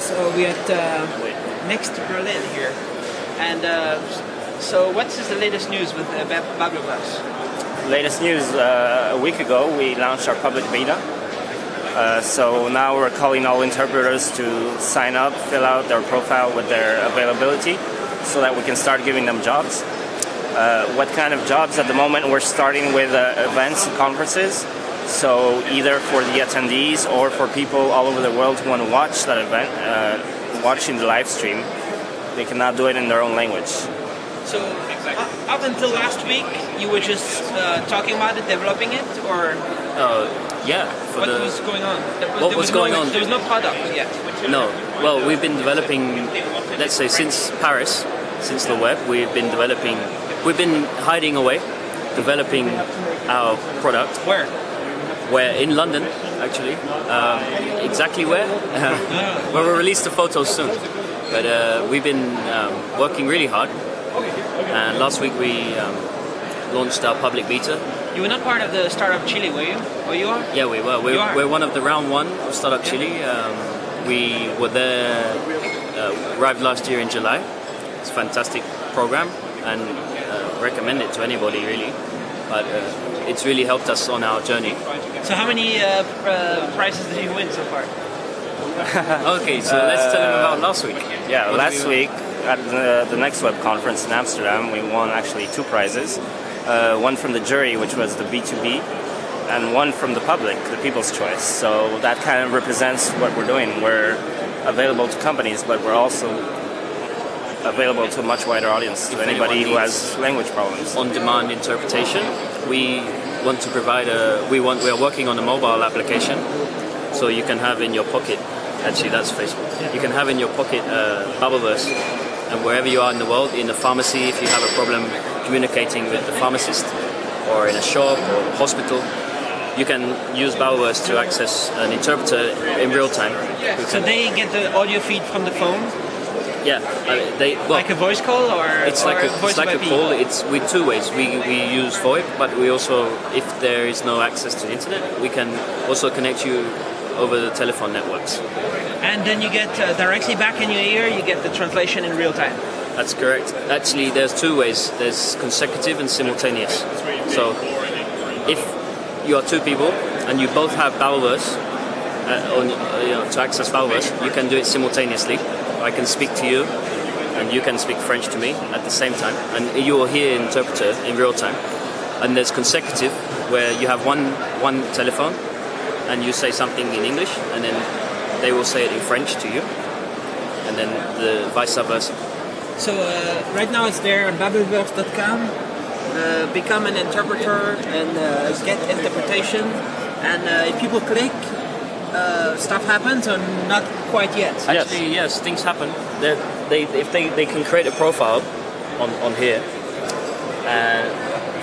So we're at next to Berlin here, and so what's the latest news with Babelverse? Latest news, a week ago we launched our public beta. So now we're calling all interpreters to sign up, fill out their profile with their availability so that we can start giving them jobs. What kind of jobs? At the moment we're starting with events and conferences. So either for the attendees or for people all over the world who want to watch that event, watching the live stream, they can now do it in their own language. So up until last week, you were just talking about it, developing it, or? Yeah. What was going on? What was going on? There was no product yet. No. Well, we've been developing, let's say, since Paris, since the web, we've been hiding away, developing our product. Where? Where? In London, actually. Exactly where? Well, we'll release the photos soon. But we've been working really hard. And last week we launched our public beta. You were not part of the Startup Chile, were you? Or you are? Yeah, we were. We're one of the round one of Startup Chile. We were there, arrived last year in July. It's a fantastic program and recommend it to anybody really. But it's really helped us on our journey. So how many prizes did you win so far? Okay, so let's tell them about last week. Yeah, last week at the Next Web conference in Amsterdam, we won actually 2 prizes. One from the jury, which was the B2B, and one from the public, the People's Choice. So that kind of represents what we're doing. We're available to companies, but we're also available to a much wider audience, to anybody who has language problems. On-demand interpretation. We want to provide we are working on a mobile application, so you can have in your pocket. Actually, that's Facebook. You can have in your pocket Babelverse, and wherever you are in the world, in a pharmacy, if you have a problem communicating with the pharmacist, or in a shop or a hospital, you can use Babelverse to access an interpreter in real time. So they get the audio feed from the phone? Yeah, like a voice call, or it's like a call. It's with 2 ways. We use VoIP, but we also, if there is no access to the internet, we can also connect you over the telephone networks. And then you get directly back in your ear. You get the translation in real time. That's correct. Actually, there's 2 ways. There's consecutive and simultaneous. So, if you are 2 people and you both have Babelverse to access Babelverse, you can do it simultaneously. I can speak to you, and you can speak French to me at the same time, and you will hear an interpreter in real time. And there's consecutive, where you have one telephone, and you say something in English, and then they will say it in French to you, and then the vice versa. So right now it's there on babelverse.com. Become an interpreter and get interpretation. And if people click, stuff happens, or not quite yet? Actually, yes, things happen. If they can create a profile on here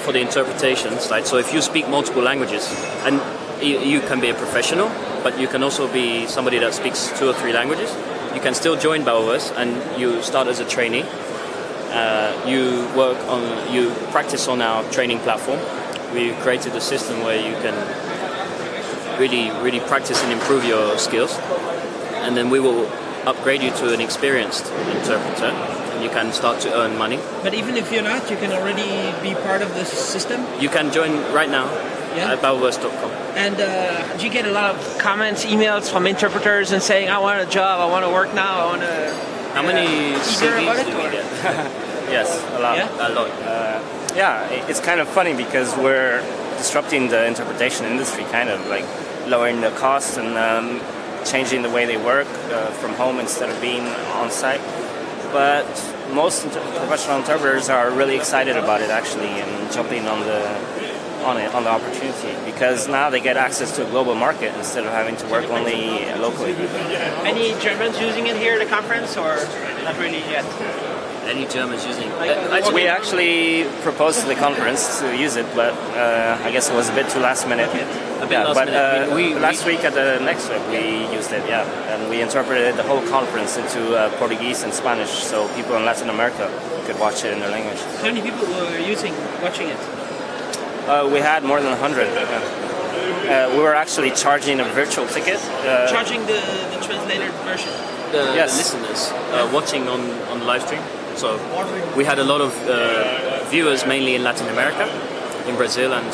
for the interpretation side. So if you speak multiple languages, and you can be a professional, but you can also be somebody that speaks 2 or 3 languages. You can still join Babelverse, and you start as a trainee. You practice on our training platform. We created a system where you can really practice and improve your skills, and then we will upgrade you to an experienced interpreter, and you can start to earn money. But even if you're not, you can already be part of this system? You can join right now at babelverse.com. And do you get a lot of comments, emails from interpreters and saying, I want a job, I want to work now, I want to... How many CVs do we get? Yes, a lot. Yeah? A lot. Yeah, it's kind of funny because we're disrupting the interpretation industry, kind of like lowering the costs and changing the way they work from home instead of being on site. But most professional interpreters are really excited about it actually, and jumping on the opportunity, because now they get access to a global market instead of having to work only locally. Any Germans using it here at the conference, or not really yet? Any Germans using it? We actually proposed to the conference to use it, but I guess it was a bit too last minute. Last week at the Next Web we used it, and we interpreted the whole conference into Portuguese and Spanish, so people in Latin America could watch it in their language. How many people were watching it? We had more than 100. We were actually charging a virtual ticket. Charging the translated version the Yes. listeners watching on live stream. So we had a lot of viewers, mainly in Latin America, in Brazil, and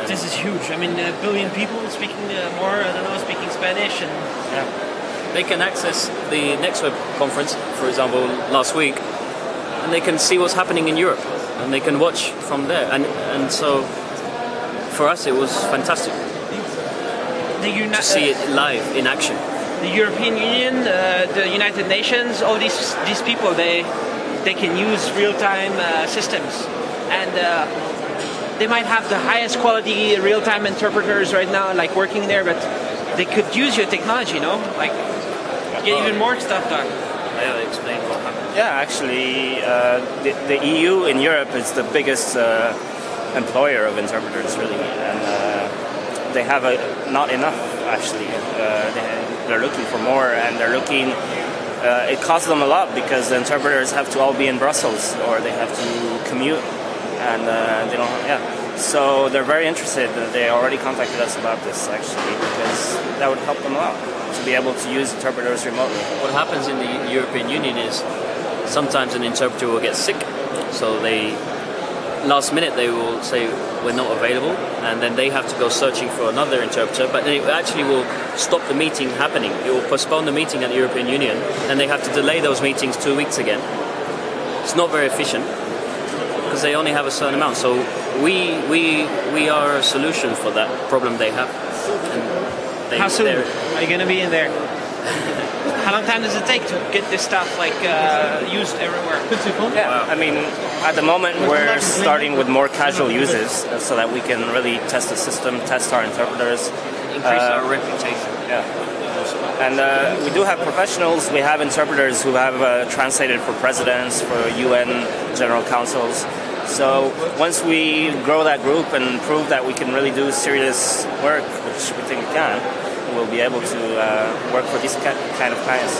This is huge. I mean, a billion people speaking more, I don't know, speaking Spanish, and they can access the Next Web conference, for example, last week, and they can see what's happening in Europe, and they can watch from there. And so for us, it was fantastic to see it live in action. The European Union, the United Nations, all these people, they can use real-time systems, and they might have the highest quality real-time interpreters right now, like working there, but they could use your technology, you know, like get even more stuff done. I'll explain what happened. Yeah, actually, the EU in Europe is the biggest employer of interpreters, really, and they have not enough, actually. They're looking for more, and they're looking. It costs them a lot because the interpreters have to all be in Brussels, or they have to commute, and they don't. Yeah, so they're very interested. They already contacted us about this, actually, because that would help them a lot to be able to use interpreters remotely. What happens in the European Union is sometimes an interpreter will get sick, so last minute they will say we're not available, and then they have to go searching for another interpreter, but then it actually will stop the meeting happening. It will postpone the meeting at the European Union, and they have to delay those meetings 2 weeks again. It's not very efficient because they only have a certain amount. So we are a solution for that problem they have. And How soon are you going to be in there? How long time does it take to get this stuff used everywhere? Yeah, I mean, at the moment we're starting with more casual users so that we can really test the system, test our interpreters. Increase our reputation. Yeah. And we do have professionals. We have interpreters who have translated for presidents, for UN general councils. So once we grow that group and prove that we can really do serious work, which we think we can, we'll be able to work for these kind of clients.